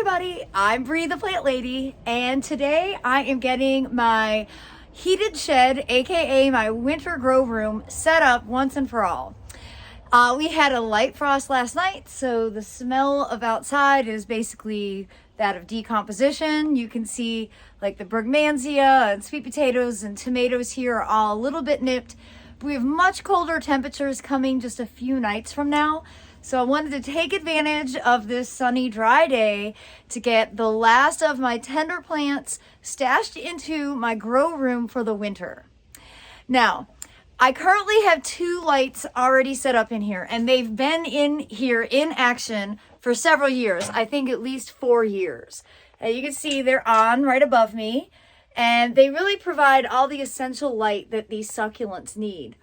everybody, I'm Bree the Plant Lady, and today I am getting my heated shed, aka my winter grow room, set up once and for all. We had a light frost last night, so the smell of outside is basically that of decomposition. You can see like the brugmansia and sweet potatoes and tomatoes here are all a little bit nipped. We have much colder temperatures coming just a few nights from now. So I wanted to take advantage of this sunny, dry day to get the last of my tender plants stashed into my grow room for the winter. Now, I currently have 2 lights already set up in here, and they've been in here in action for several years. I think at least 4 years. And you can see they're on right above me, and they really provide all the essential light that these succulents need.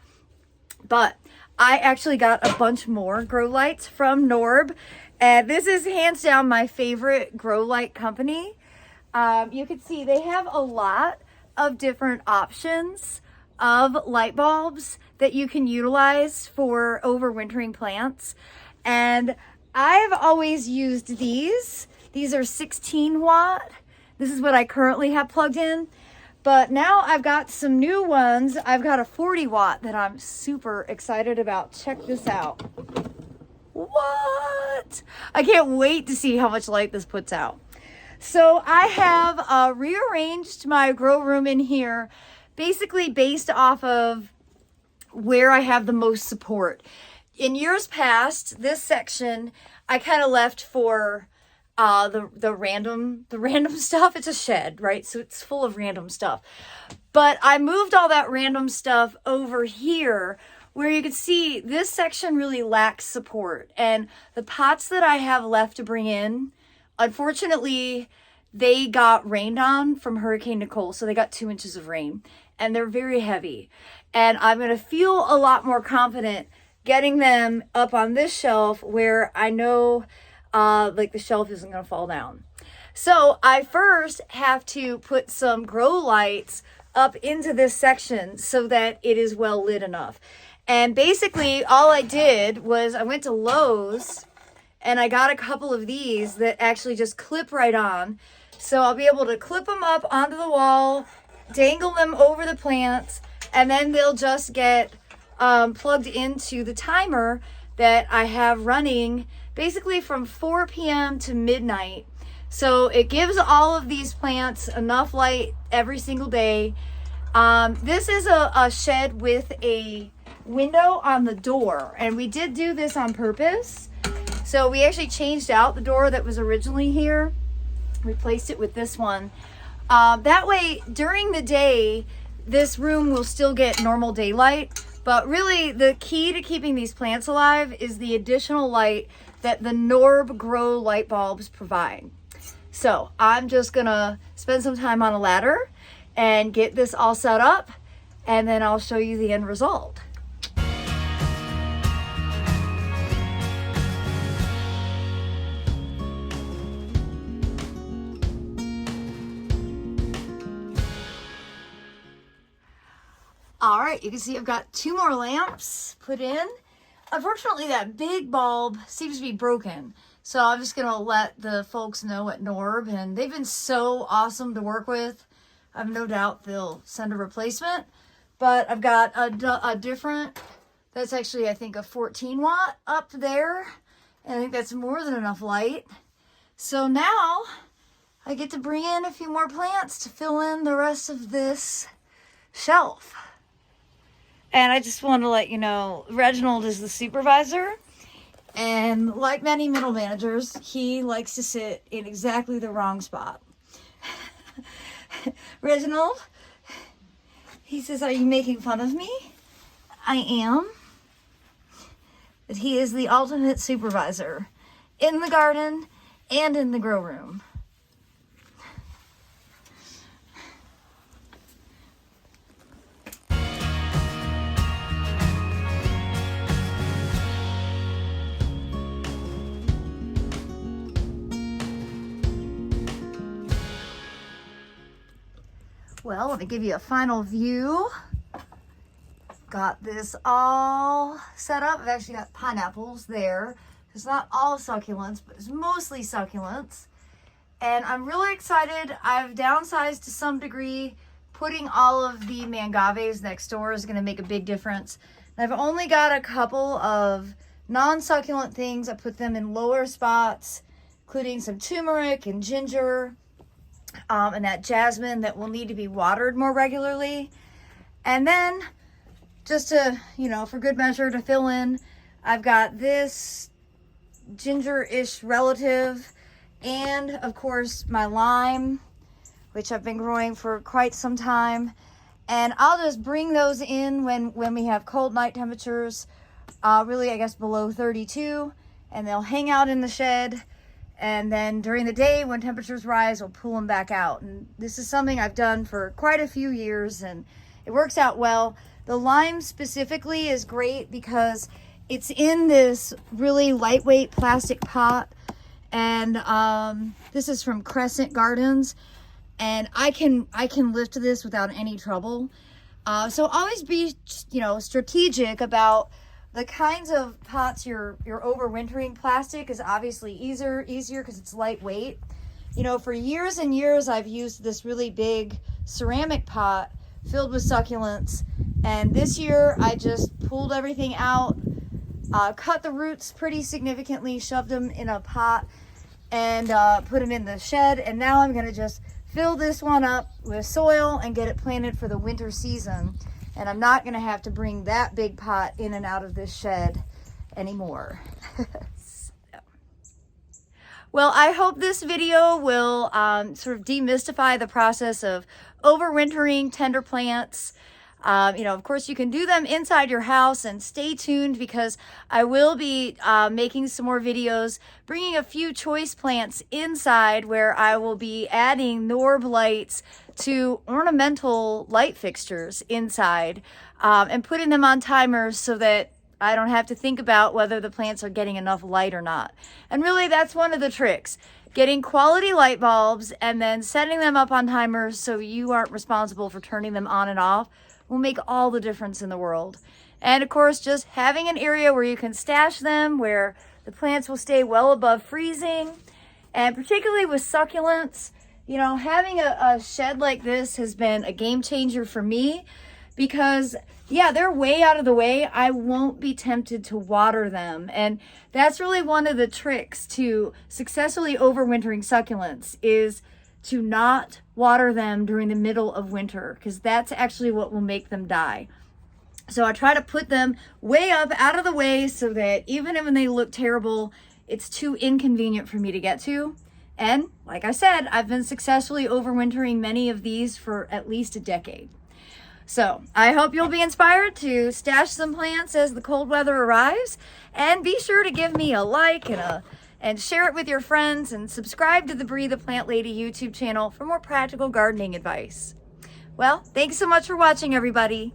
But I actually got a bunch more grow lights from Norb, and this is hands down my favorite grow light company. You can see they have a lot of different options of light bulbs that you can utilize for overwintering plants, and I've always used these. These are 16 watt. This is what I currently have plugged in. But now I've got some new ones. I've got a 40 watt that I'm super excited about. Check this out. What? I can't wait to see how much light this puts out. So I have rearranged my grow room in here basically based off of where I have the most support. In years past, this section I kind of left for the random stuff. It's a shed, right? So it's full of random stuff. But I moved all that random stuff over here where you can see this section really lacks support. And the pots that I have left to bring in, unfortunately, they got rained on from Hurricane Nicole. So they got 2 inches of rain and they're very heavy. And I'm going to feel a lot more confident getting them up on this shelf where I know like the shelf isn't going to fall down. So I first have to put some grow lights up into this section so that it is well lit enough. And basically all I did was I went to Lowe's and I got a couple of these that actually just clip right on. So I'll be able to clip them up onto the wall, dangle them over the plants, and then they'll just get plugged into the timer that I have running basically from 4 p.m. to midnight. So it gives all of these plants enough light every single day. This is a shed with a window on the door, and we did do this on purpose. So we actually changed out the door that was originally here, replaced it with this one. That way, during the day, this room will still get normal daylight. But really, the key to keeping these plants alive is the additional light that the Norb Grow light bulbs provide. So I'm just gonna spend some time on a ladder and get this all set up, and then I'll show you the end result. All right, you can see I've got 2 more lamps put in. Unfortunately, that big bulb seems to be broken. So I'm just gonna let the folks know at Norb, and they've been so awesome to work with. I have no doubt they'll send a replacement. But I've got a different, that's actually I think a 14 watt up there. And I think that's more than enough light. So now I get to bring in a few more plants to fill in the rest of this shelf. And I just want to let you know, Reginald is the supervisor, and like many middle managers, he likes to sit in exactly the wrong spot. Reginald, he says, "Are you making fun of me?" I am. But he is the ultimate supervisor in the garden and in the grow room. Well, let me give you a final view. Got this all set up. I've actually got pineapples there. It's not all succulents, but it's mostly succulents. And I'm really excited. I've downsized to some degree. Putting all of the mangaves next door is going to make a big difference. And I've only got a couple of non-succulent things. I put them in lower spots, including some turmeric and ginger, and that jasmine that will need to be watered more regularly. And then, just to, for good measure to fill in, I've got this ginger-ish relative, and of course my lime, which I've been growing for quite some time. And I'll just bring those in when we have cold night temperatures, really I guess below 32, and they'll hang out in the shed. And then during the day when temperatures rise, we'll pull them back out. And this is something I've done for quite a few years, and it works out well. The lime specifically is great because it's in this really lightweight plastic pot. And this is from Crescent Gardens. And I can lift this without any trouble. So always be, strategic about the kinds of pots you're overwintering. Plastic is obviously easier because it's lightweight. For years and years, I've used this really big ceramic pot filled with succulents. And this year, I just pulled everything out, cut the roots pretty significantly, shoved them in a pot, and put them in the shed. And now I'm going to just fill this one up with soil and get it planted for the winter season. And I'm not going to have to bring that big pot in and out of this shed anymore. Well, I hope this video will sort of demystify the process of overwintering tender plants. Of course, you can do them inside your house, and stay tuned because I will be making some more videos, bringing a few choice plants inside where I will be adding Norb lights to ornamental light fixtures inside, and putting them on timers so that I don't have to think about whether the plants are getting enough light or not. And really, that's one of the tricks. Getting quality light bulbs and then setting them up on timers so you aren't responsible for turning them on and off will make all the difference in the world. And of course, just having an area where you can stash them, where the plants will stay well above freezing. And particularly with succulents, having a shed like this has been a game changer for me because, yeah, they're way out of the way. I won't be tempted to water them. And that's really one of the tricks to successfully overwintering succulents, is to not water them during the middle of winter, because that's actually what will make them die. So I try to put them way up out of the way so that even when they look terrible, it's too inconvenient for me to get to. And like I said, I've been successfully overwintering many of these for at least a decade. So I hope you'll be inspired to stash some plants as the cold weather arrives, and be sure to give me a like and share it with your friends, and subscribe to the Breathe a Plant Lady YouTube channel for more practical gardening advice. Well, thanks so much for watching, everybody.